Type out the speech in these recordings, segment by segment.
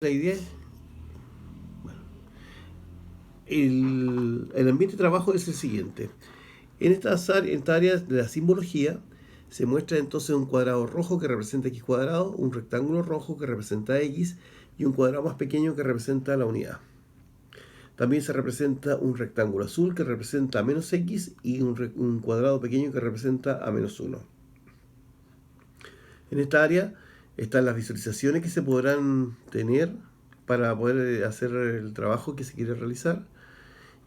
La idea es, bueno, el ambiente de trabajo es el siguiente. En esta área de la simbología se muestra entonces un cuadrado rojo que representa x cuadrado, un rectángulo rojo que representa x y un cuadrado más pequeño que representa la unidad. También se representa un rectángulo azul que representa a menos x y un cuadrado pequeño que representa a menos 1. En esta área están las visualizaciones que se podrán tener para poder hacer el trabajo que se quiere realizar.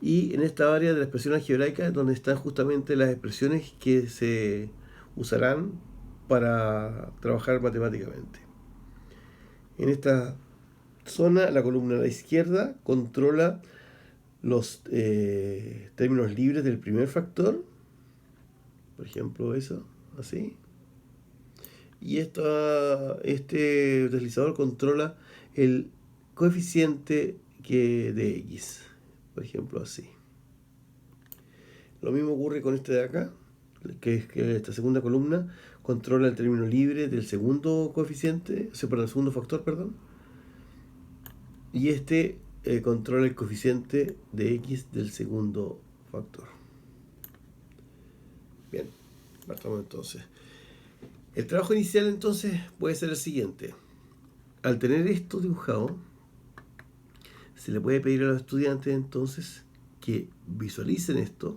Y en esta área de la expresión algebraica es donde están justamente las expresiones que se usarán para trabajar matemáticamente. En esta zona, la columna a la izquierda controla los términos libres del primer factor, por ejemplo eso, así. Y este deslizador controla el coeficiente de x, por ejemplo así. Lo mismo ocurre con este de acá, que es que esta segunda columna controla el término libre del segundo coeficiente, o sea, perdón, el segundo factor, perdón. Y este controla el coeficiente de x del segundo factor. Bien, partamos entonces. El trabajo inicial entonces puede ser el siguiente. Al tener esto dibujado, se le puede pedir a los estudiantes entonces que visualicen esto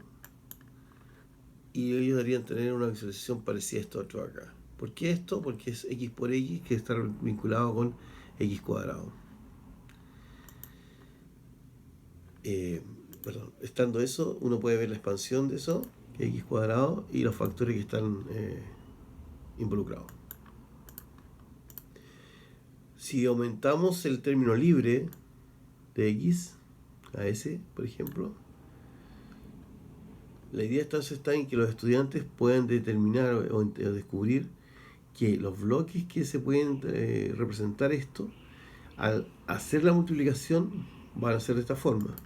y ellos deberían tener una visualización parecida a esto otro acá. ¿Por qué esto? Porque es x por x que está vinculado con x cuadrado. Estando eso, uno puede ver la expansión de eso, que es x cuadrado, y los factores que están involucrados. Si aumentamos el término libre de x a s, por ejemplo, la idea está en que los estudiantes puedan determinar o descubrir que los bloques que se pueden representar esto, al hacer la multiplicación, van a ser de esta forma.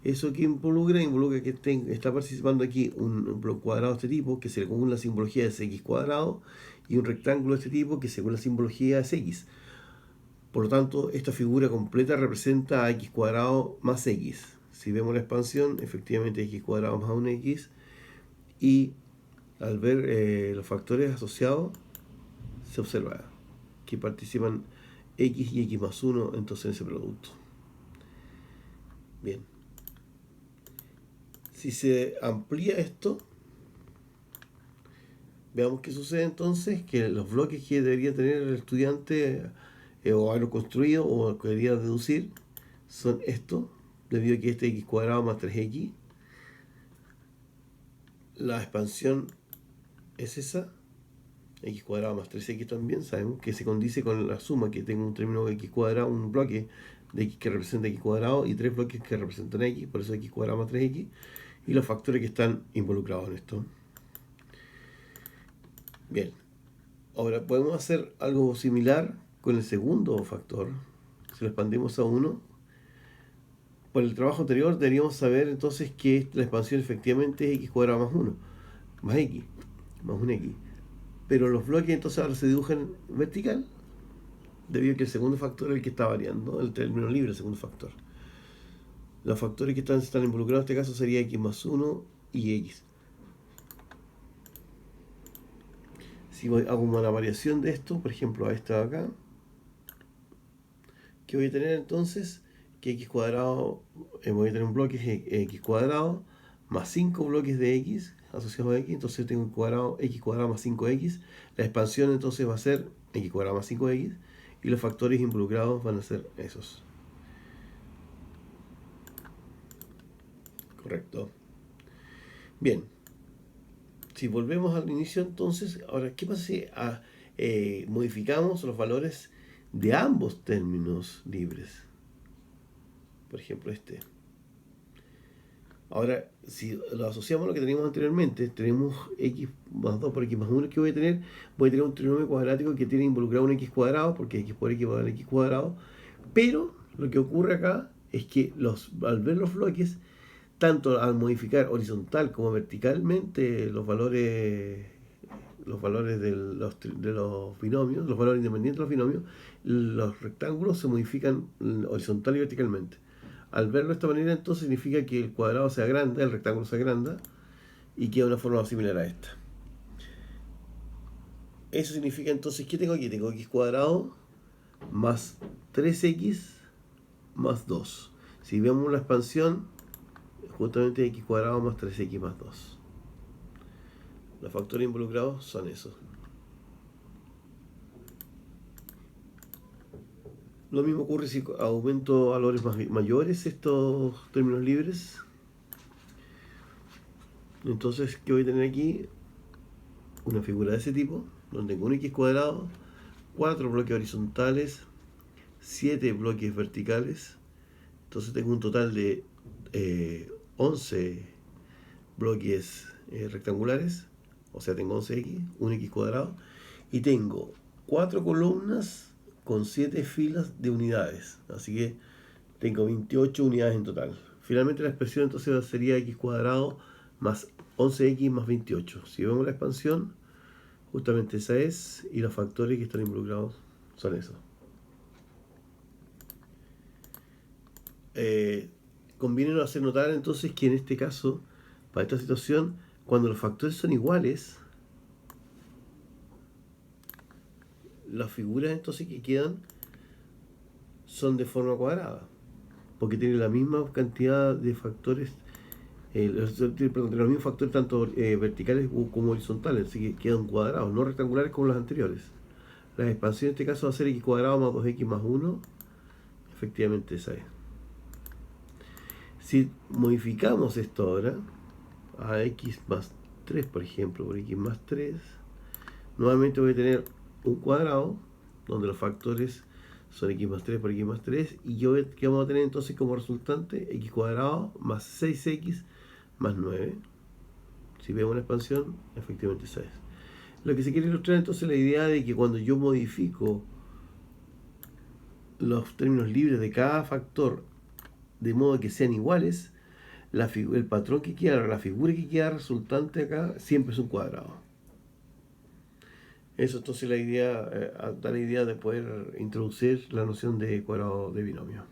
Eso que involucra que está participando aquí un bloque cuadrado de este tipo, que según la simbología es x cuadrado, y un rectángulo de este tipo, que según la simbología es x. Por lo tanto, esta figura completa representa a x cuadrado más x. Si vemos la expansión, efectivamente x cuadrado más 1x, y al ver los factores asociados, se observa que participan x y x más 1 entonces en ese producto. Bien. Si se amplía esto, veamos qué sucede entonces, que los bloques que debería tener el estudiante o haberlo construido o que debería deducir son estos, debido a que este x cuadrado más 3x, la expansión es esa, x cuadrado más 3x también, sabemos que se condice con la suma, que tengo un término de x cuadrado, un bloque de x que representa x cuadrado y tres bloques que representan x, por eso x cuadrado más 3x, y los factores que están involucrados en esto. Bien, ahora podemos hacer algo similar con el segundo factor. Si lo expandimos a 1, por el trabajo anterior deberíamos saber entonces que la expansión efectivamente es x cuadrado más 1, más x, más un x. Pero los bloques entonces ahora se dibujan vertical, debido a que el segundo factor es el que está variando, el término libre, el segundo factor. Los factores que están involucrados en este caso sería x más 1 y x. Si hago una variación de esto, por ejemplo a esta de acá, que voy a tener entonces que x cuadrado, voy a tener un bloque x cuadrado más 5 bloques de x asociados a x, entonces tengo x cuadrado más 5x, la expansión entonces va a ser x cuadrado más 5x y los factores involucrados van a ser esos. Correcto. Bien, si volvemos al inicio entonces, ahora, ¿qué pasa si modificamos los valores de ambos términos libres? Por ejemplo, este. Ahora, si lo asociamos a lo que teníamos anteriormente, tenemos x más 2 por x más 1 que voy a tener un trinomio cuadrático que tiene involucrado un x cuadrado, porque x por x va a dar x cuadrado, pero lo que ocurre acá es que al ver los bloques, tanto al modificar horizontal como verticalmente los valores los valores de los binomios, los valores independientes de los binomios, los rectángulos se modifican horizontal y verticalmente. Al verlo de esta manera, entonces significa que el cuadrado se agranda, el rectángulo se agranda y queda de una forma similar a esta. Eso significa entonces, ¿qué tengo aquí? Tengo x cuadrado más 3x más 2. Si vemos la expansión, justamente x cuadrado más 3x más 2. Los factores involucrados son esos. Lo mismo ocurre si aumento valores mayores estos términos libres. Entonces, ¿qué voy a tener aquí? Una figura de ese tipo, donde tengo un x cuadrado, 4 bloques horizontales, 7 bloques verticales. Entonces tengo un total de 11 bloques rectangulares, o sea, tengo 11x, un x cuadrado, y tengo 4 columnas con 7 filas de unidades, así que tengo 28 unidades en total. Finalmente la expresión entonces sería x cuadrado más 11x más 28. Si vemos la expansión, justamente esa es, y los factores que están involucrados son esos. Conviene hacer notar entonces que en este caso, para esta situación, cuando los factores son iguales, las figuras entonces que quedan son de forma cuadrada, porque tienen la misma cantidad de factores, los mismos factores tanto verticales como horizontales, así que quedan cuadrados, no rectangulares como los anteriores. La expansión en este caso va a ser x cuadrado más 2x más 1, efectivamente esa es. Si modificamos esto ahora a x más 3, por ejemplo, por x más 3, nuevamente voy a tener un cuadrado donde los factores son x más 3 por x más 3, y ¿qué vamos a tener entonces como resultante? X cuadrado más 6x más 9. Si vemos la expansión, efectivamente esa es. Lo que se quiere ilustrar entonces es la idea de que cuando yo modifico los términos libres de cada factor de modo que sean iguales, el patrón que queda, la figura que queda resultante acá, siempre es un cuadrado. Eso entonces da la idea de poder introducir la noción de cuadrado de binomio.